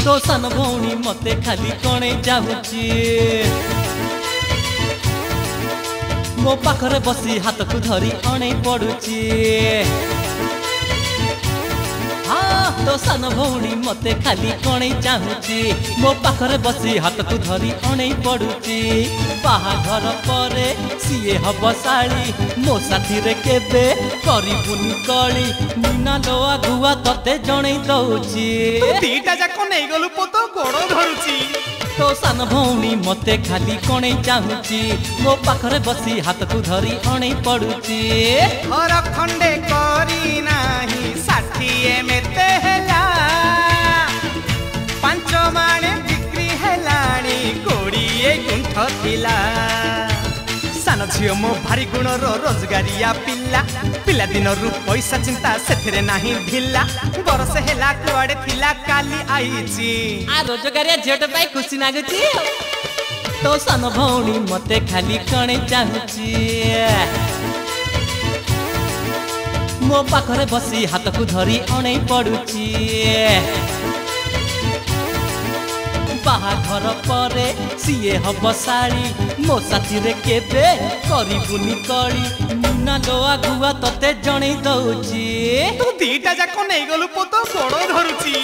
तो सान भौणी मते खाली कणे जाऊची मो पाखरे बसी हाथ को धरी अणे पड़ुची हाँ तो सान भौणी मते खाली कणे चाहूची मो पाखरे बसी हाथ को धरी अणे पड़ुची बाहाघर परे सीए हब साड़ी मो साथी रे केबे करिबुनी कली मीना लो आगुआ तते जणै दउची दीटा जाको नै गलु पोतो गोड़ धरुची तो सान भौणी मते खाली कणे चाहूची मो पाखरे बसी हाथ को धरी अणे पड़ुची घर खंडे करी नाही 60 मेते हेला 5 माणे बिक्री हेलाणी 20 गुंठ थिला सान झियो मो भारी गुण रोजगारिया पिला पिला दिन रु पैसा चिंता सेथिरे नाही ढिला बरस हेला कुआडे थिला काली आईची आ रोजगारिया झेट पाई खुशी नागुची तो सान भौणी मते खाली कणे चाहूची मो पाखरे बसी हाथ को धरी अणे पड़ुची बाहाघर परे सीए हब साड़ी मो साथी रे केबे करिबुनी कली मीना लो आगुआ तते जणै दउची तू दीटा जाको नै गलु पोतो गोड़ धरुची